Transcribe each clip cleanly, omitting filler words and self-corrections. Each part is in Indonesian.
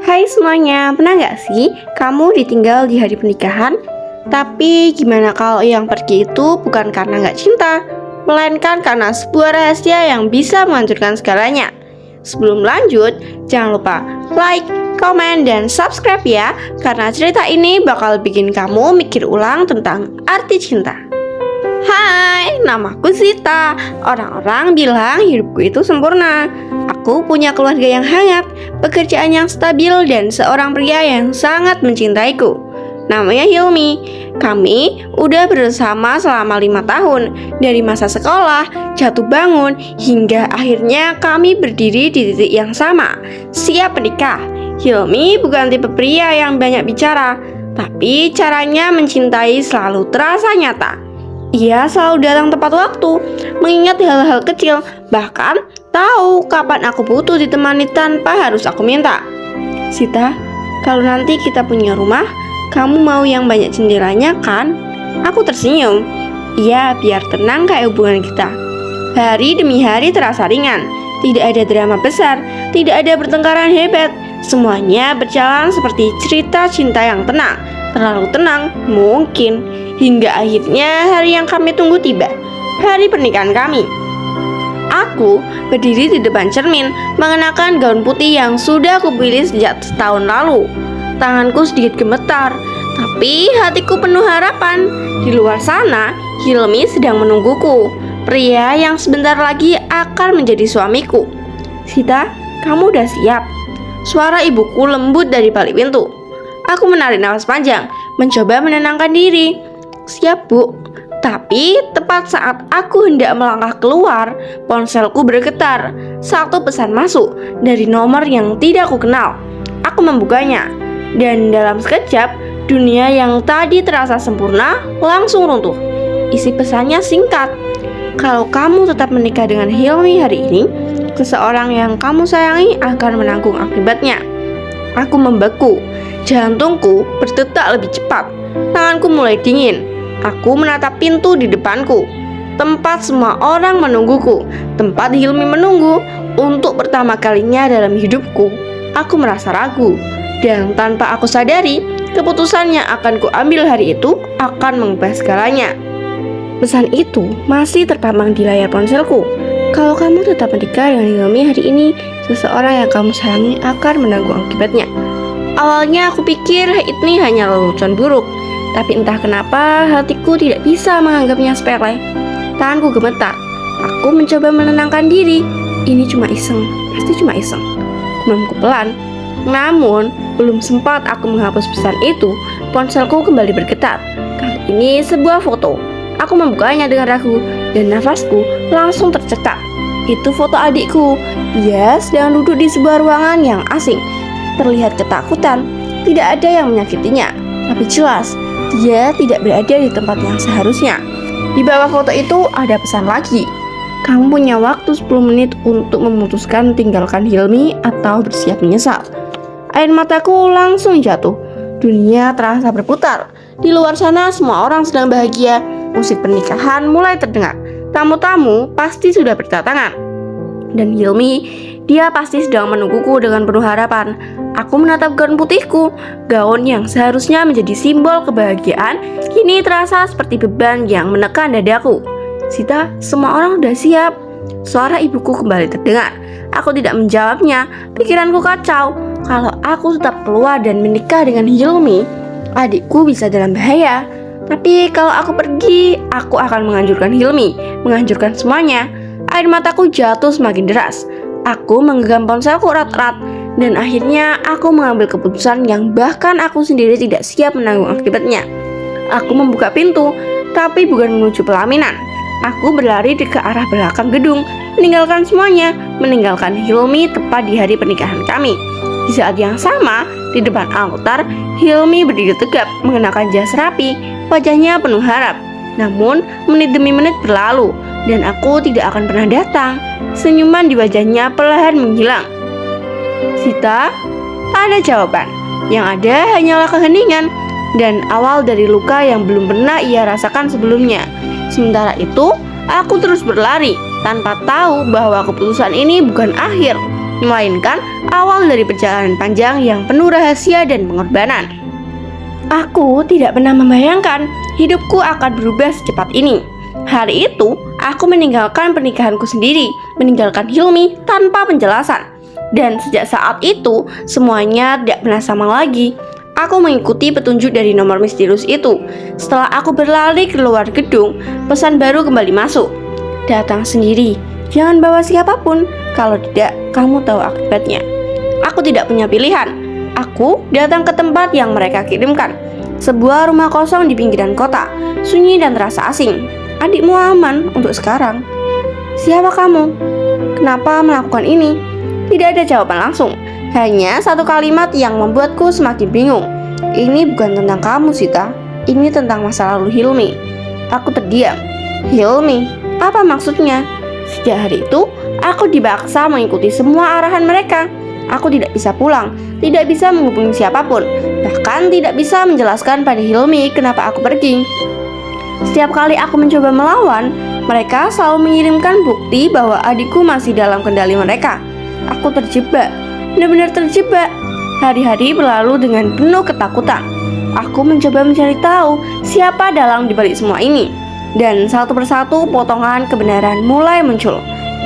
Hai semuanya, pernah nggak sih kamu ditinggal di hari pernikahan? Tapi gimana kalau yang pergi itu bukan karena nggak cinta, melainkan karena sebuah rahasia yang bisa menghancurkan segalanya? Sebelum lanjut, jangan lupa like, komen, dan subscribe ya, karena cerita ini bakal bikin kamu mikir ulang tentang arti cinta. Hai, namaku Sita. Orang-orang bilang hidupku itu sempurna. Aku punya keluarga yang hangat, pekerjaan yang stabil, dan seorang pria yang sangat mencintaiku. Namanya Hilmi. Kami udah bersama selama 5 tahun. Dari masa sekolah, jatuh bangun, hingga akhirnya kami berdiri di titik yang sama, siap menikah. Hilmi bukan tipe pria yang banyak bicara, tapi caranya mencintai selalu terasa nyata. Ia selalu datang tepat waktu, mengingat hal-hal kecil, bahkan tahu kapan aku butuh ditemani tanpa harus aku minta. Sita, kalau nanti kita punya rumah, kamu mau yang banyak jendelanya kan? Aku tersenyum. Iya, biar tenang kayak hubungan kita. Hari demi hari terasa ringan. Tidak ada drama besar, tidak ada pertengkaran hebat. Semuanya berjalan seperti cerita cinta yang tenang. Terlalu tenang, mungkin. Hingga akhirnya hari yang kami tunggu tiba, hari pernikahan kami. Aku berdiri di depan cermin, mengenakan gaun putih yang sudah aku pilih sejak setahun lalu. Tanganku sedikit gemetar, tapi hatiku penuh harapan. Di luar sana, Hilmi sedang menungguku, pria yang sebentar lagi akan menjadi suamiku. Sita, kamu udah siap? Suara ibuku lembut dari balik pintu. Aku menarik nafas panjang, mencoba menenangkan diri. Siap, Bu. Tapi tepat saat aku hendak melangkah keluar, ponselku bergetar. Satu pesan masuk dari nomor yang tidak aku kenal. Aku membukanya, dan dalam sekejap, dunia yang tadi terasa sempurna langsung runtuh. Isi pesannya singkat. Kalau kamu tetap menikah dengan Hilmi hari ini, seseorang yang kamu sayangi akan menanggung akibatnya. Aku membeku. Jantungku berdetak lebih cepat. Tanganku mulai dingin. Aku menatap pintu di depanku, tempat semua orang menungguku, tempat Hilmi menunggu. Untuk pertama kalinya dalam hidupku, aku merasa ragu. Dan tanpa aku sadari, keputusan yang akan kuambil hari itu akan mengubah segalanya. Pesan itu masih terpampang di layar ponselku. Kalau kamu tetap menikah dengan Hilmi hari ini, seseorang yang kamu sayangi akan menanggung akibatnya. Awalnya aku pikir ini hanya lelucon buruk, tapi entah kenapa hatiku tidak bisa menganggapnya sepele. Tanganku gemetar. Aku mencoba menenangkan diri. Ini cuma iseng, pasti cuma iseng. Gumamku pelan. Namun, belum sempat aku menghapus pesan itu, ponselku kembali bergetar. Kali ini sebuah foto. Aku membukanya dengan ragu, dan nafasku langsung tercekat. Itu foto adikku. Dia sedang duduk di sebuah ruangan yang asing. Terlihat ketakutan. Tidak ada yang menyakitinya, tapi jelas dia tidak berada di tempat yang seharusnya. Di bawah foto itu ada pesan lagi. Kamu punya waktu 10 menit untuk memutuskan tinggalkan Hilmi atau bersiap menyesal. Air mataku langsung jatuh. Dunia terasa berputar. Di luar sana semua orang sedang bahagia. Musik pernikahan mulai terdengar. Tamu-tamu pasti sudah berdatangan. Dan Hilmi, dia pasti sedang menungguku dengan penuh harapan. Aku menatap gaun putihku. Gaun yang seharusnya menjadi simbol kebahagiaan kini terasa seperti beban yang menekan dadaku. Sita, semua orang udah siap. Suara ibuku kembali terdengar. Aku tidak menjawabnya. Pikiranku kacau. Kalau aku tetap keluar dan menikah dengan Hilmi, adikku bisa dalam bahaya. Tapi kalau aku pergi, aku akan menghancurkan Hilmi, menghancurkan semuanya. Air mataku jatuh semakin deras. Aku menggenggam ponselku erat-erat. Dan akhirnya aku mengambil keputusan yang bahkan aku sendiri tidak siap menanggung akibatnya. Aku membuka pintu, tapi bukan menuju pelaminan. Aku berlari ke arah belakang gedung, meninggalkan semuanya, meninggalkan Hilmi tepat di hari pernikahan kami. Di saat yang sama, di depan altar, Hilmi berdiri tegap, mengenakan jas rapi, wajahnya penuh harap. Namun, menit demi menit berlalu, dan aku tidak akan pernah datang. Senyuman di wajahnya perlahan menghilang. Sita, tak ada jawaban. Yang ada hanyalah keheningan dan awal dari luka yang belum pernah ia rasakan sebelumnya. Sementara itu, aku terus berlari tanpa tahu bahwa keputusan ini bukan akhir, melainkan awal dari perjalanan panjang yang penuh rahasia dan pengorbanan. Aku tidak pernah membayangkan hidupku akan berubah secepat ini. Hari itu, aku meninggalkan pernikahanku sendiri, meninggalkan Hilmi tanpa penjelasan. Dan sejak saat itu, semuanya tidak pernah sama lagi. Aku mengikuti petunjuk dari nomor misterius itu. Setelah aku berlari keluar gedung, pesan baru kembali masuk. Datang sendiri, jangan bawa siapapun. Kalau tidak, kamu tahu akibatnya. Aku tidak punya pilihan. Aku datang ke tempat yang mereka kirimkan. Sebuah rumah kosong di pinggiran kota, sunyi dan terasa asing. Adikmu aman untuk sekarang. Siapa kamu? Kenapa melakukan ini? Tidak ada jawaban langsung. Hanya satu kalimat yang membuatku semakin bingung. Ini bukan tentang kamu, Sita. Ini tentang masa lalu Hilmi. Aku terdiam. Hilmi? Apa maksudnya? Sejak hari itu, aku dipaksa mengikuti semua arahan mereka. Aku tidak bisa pulang, tidak bisa menghubungi siapapun, bahkan tidak bisa menjelaskan pada Hilmi kenapa aku pergi. Setiap kali aku mencoba melawan, mereka selalu mengirimkan bukti bahwa adikku masih dalam kendali mereka. Aku terjebak, benar-benar terjebak. Hari-hari berlalu dengan penuh ketakutan. Aku mencoba mencari tahu siapa dalang dibalik semua ini. Dan satu persatu potongan kebenaran mulai muncul.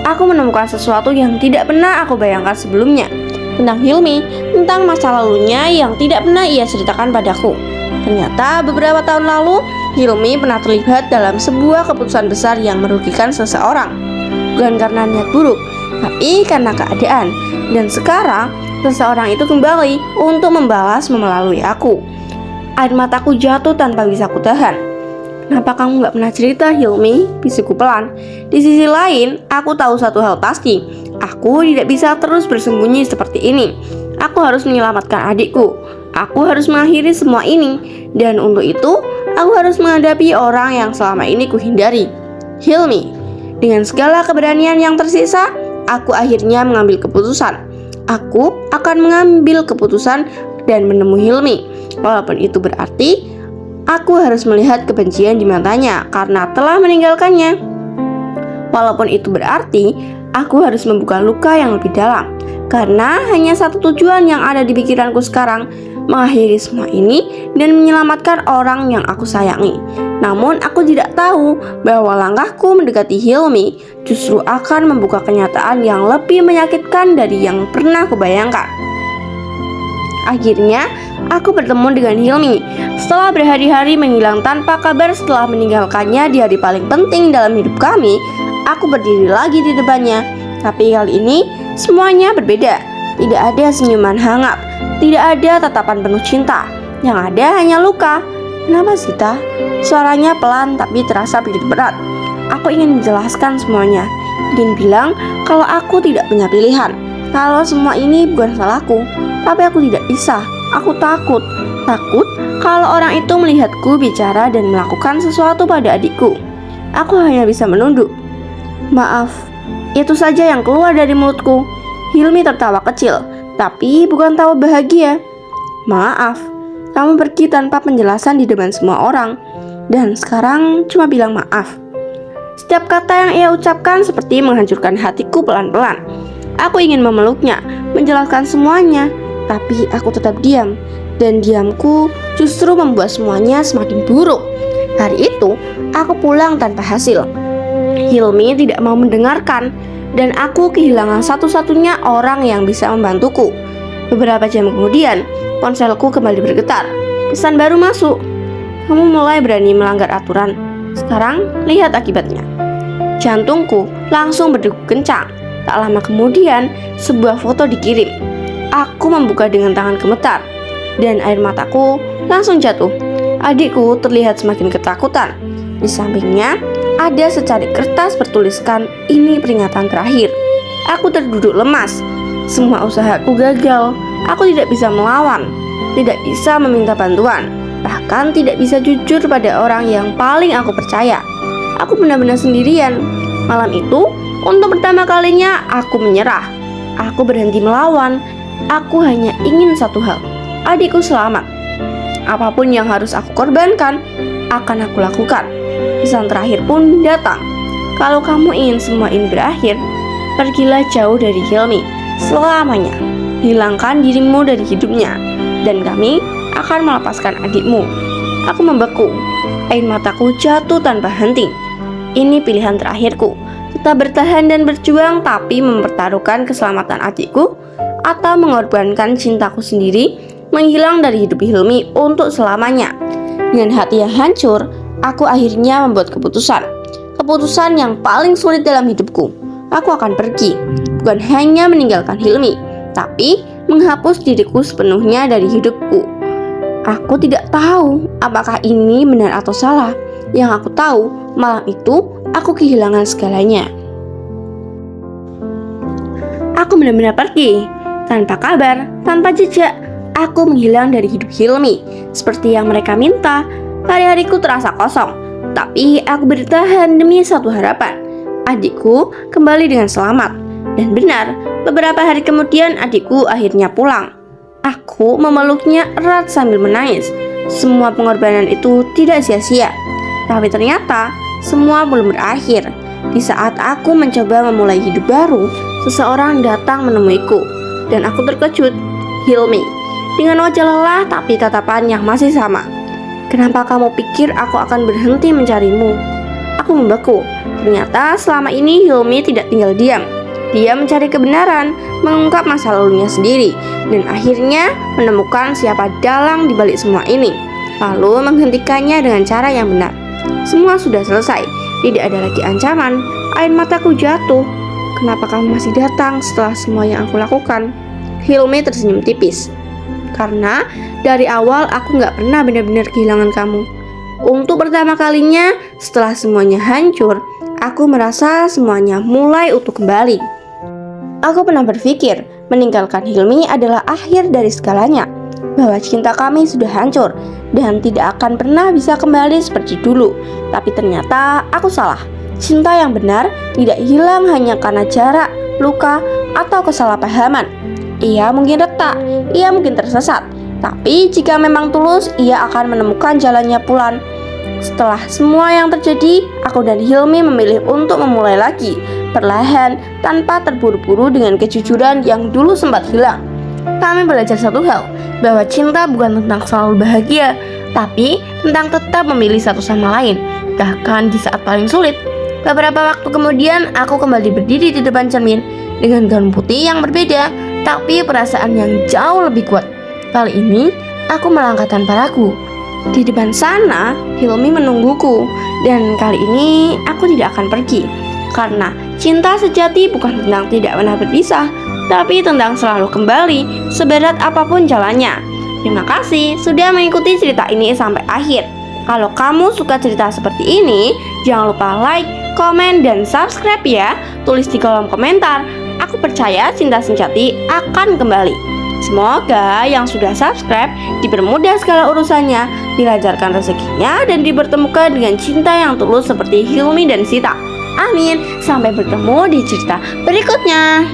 Aku menemukan sesuatu yang tidak pernah aku bayangkan sebelumnya. Tentang Hilmi, tentang masa lalunya yang tidak pernah ia ceritakan padaku. Ternyata beberapa tahun lalu, Hilmi pernah terlibat dalam sebuah keputusan besar yang merugikan seseorang. Bukan karena niat buruk, tapi karena keadaan. Dan sekarang, seseorang itu kembali untuk membalas melalui aku. Air mataku jatuh tanpa bisa kutahan. Kenapa kamu gak pernah cerita, Hilmi? Bisiku pelan. Di sisi lain, aku tahu satu hal pasti. Aku tidak bisa terus bersembunyi seperti ini. Aku harus menyelamatkan adikku. Aku harus mengakhiri semua ini. Dan untuk itu, aku harus menghadapi orang yang selama ini kuhindari, Hilmi. Dengan segala keberanian yang tersisa, aku akhirnya mengambil keputusan. Aku akan mengambil keputusan dan menemui Hilmi. Walaupun itu berarti aku harus melihat kebencian di matanya karena telah meninggalkannya. Walaupun itu berarti aku harus membuka luka yang lebih dalam. Karena hanya satu tujuan yang ada di pikiranku sekarang, mengakhiri semua ini dan menyelamatkan orang yang aku sayangi. Namun aku tidak tahu bahwa langkahku mendekati Hilmi justru akan membuka kenyataan yang lebih menyakitkan dari yang pernah kubayangkan. Akhirnya, aku bertemu dengan Hilmi. Setelah berhari-hari menghilang tanpa kabar setelah meninggalkannya di hari paling penting dalam hidup kami, aku berdiri lagi di depannya. Tapi kali ini, semuanya berbeda. Tidak ada senyuman hangat, tidak ada tatapan penuh cinta. Yang ada hanya luka. Kenapa, Sita? Suaranya pelan tapi terasa begitu berat. Aku ingin menjelaskan semuanya. Ingin bilang kalau aku tidak punya pilihan. Kalau semua ini bukan salahku. Tapi aku tidak bisa. Aku takut. Takut kalau orang itu melihatku bicara dan melakukan sesuatu pada adikku. Aku hanya bisa menunduk. Maaf. Itu saja yang keluar dari mulutku. Hilmi tertawa kecil, tapi bukan tawa bahagia. Maaf. Kamu pergi tanpa penjelasan di depan semua orang. Dan sekarang cuma bilang maaf. Setiap kata yang ia ucapkan seperti menghancurkan hatiku pelan-pelan. Aku ingin memeluknya, menjelaskan semuanya. Tapi aku tetap diam. Dan diamku justru membuat semuanya semakin buruk. Hari itu, aku pulang tanpa hasil. Hilmi tidak mau mendengarkan. Dan aku kehilangan satu-satunya orang yang bisa membantuku. Beberapa jam kemudian, ponselku kembali bergetar. Pesan baru masuk. Kamu mulai berani melanggar aturan. Sekarang, lihat akibatnya. Jantungku langsung berdegup kencang. Tak lama kemudian, sebuah foto dikirim. Aku membuka dengan tangan gemetar, dan air mataku langsung jatuh. Adikku terlihat semakin ketakutan. Di sampingnya, ada secari kertas bertuliskan, "Ini peringatan terakhir." Aku terduduk lemas. Semua usahaku gagal. Aku tidak bisa melawan, tidak bisa meminta bantuan, bahkan tidak bisa jujur pada orang yang paling aku percaya. Aku benar-benar sendirian. Malam itu, untuk pertama kalinya aku menyerah. Aku berhenti melawan. Aku hanya ingin satu hal, adikku selamat. Apapun yang harus aku korbankan, akan aku lakukan. Pesan terakhir pun datang. Kalau kamu ingin semua ini berakhir, pergilah jauh dari Hilmi. selamanya. Hilangkan dirimu dari hidupnya, dan kami akan melepaskan adikmu. Aku membeku. Air mataku jatuh tanpa henti. Ini pilihan terakhirku. Tetap bertahan dan berjuang tapi mempertaruhkan keselamatan adikku, atau mengorbankan cintaku sendiri menghilang dari hidup Hilmi untuk selamanya. Dengan hati yang hancur, aku akhirnya membuat keputusan yang paling sulit dalam hidupku. Aku akan pergi, bukan hanya meninggalkan Hilmi, tapi menghapus diriku sepenuhnya dari hidupku. Aku tidak tahu apakah ini benar atau salah. Yang aku tahu, malam itu aku kehilangan segalanya. Aku benar-benar pergi, tanpa kabar, tanpa jejak. Aku menghilang dari hidup Hilmi. Seperti yang mereka minta, hari-hariku terasa kosong. Tapi aku bertahan demi satu harapan. Adikku kembali dengan selamat. Dan benar, beberapa hari kemudian adikku akhirnya pulang. Aku memeluknya erat sambil menangis. Semua pengorbanan itu tidak sia-sia. Tapi ternyata semua belum berakhir. Di saat aku mencoba memulai hidup baru, seseorang datang menemuiku. Dan aku terkejut. Hilmi, dengan wajah lelah tapi tatapan yang masih sama. Kenapa kamu pikir aku akan berhenti mencarimu? Aku membeku. Ternyata selama ini Hilmi tidak tinggal diam. Dia mencari kebenaran, mengungkap masa lalunya sendiri, dan akhirnya menemukan siapa dalang di balik semua ini. Lalu menghentikannya dengan cara yang benar. Semua sudah selesai, tidak ada lagi ancaman. Air mataku jatuh. Kenapa kamu masih datang setelah semua yang aku lakukan? Hilmi tersenyum tipis. Karena dari awal aku gak pernah benar-benar kehilangan kamu. Untuk pertama kalinya setelah semuanya hancur, aku merasa semuanya mulai utuh kembali. Aku pernah berpikir meninggalkan Hilmi adalah akhir dari segalanya, bahwa cinta kami sudah hancur dan tidak akan pernah bisa kembali seperti dulu. Tapi ternyata aku salah. Cinta yang benar tidak hilang hanya karena jarak, luka, atau kesalahpahaman. Ia mungkin retak, ia mungkin tersesat, tapi jika memang tulus, ia akan menemukan jalannya pulang. Setelah semua yang terjadi, aku dan Hilmi memilih untuk memulai lagi, perlahan, tanpa terburu-buru dengan kejujuran yang dulu sempat hilang. Kami belajar satu hal, bahwa cinta bukan tentang selalu bahagia, tapi tentang tetap memilih satu sama lain, bahkan di saat paling sulit. Beberapa waktu kemudian, aku kembali berdiri di depan cermin, dengan gaun putih yang berbeda, tapi perasaan yang jauh lebih kuat. Kali ini, aku melangkah tanpa ragu. Di depan sana, Hilmi menungguku, dan kali ini aku tidak akan pergi. Karena cinta sejati bukan tentang tidak pernah berpisah, tapi tentang selalu kembali, seberat apapun jalannya. Terima kasih sudah mengikuti cerita ini sampai akhir. Kalau kamu suka cerita seperti ini, jangan lupa like, komen, dan subscribe ya. Tulis di kolom komentar. Aku percaya cinta sejati akan kembali. Semoga yang sudah subscribe dipermudah segala urusannya, dilancarkan rezekinya, dan dipertemukan dengan cinta yang tulus seperti Hilmi dan Sita. Amin. Sampai bertemu di cerita berikutnya.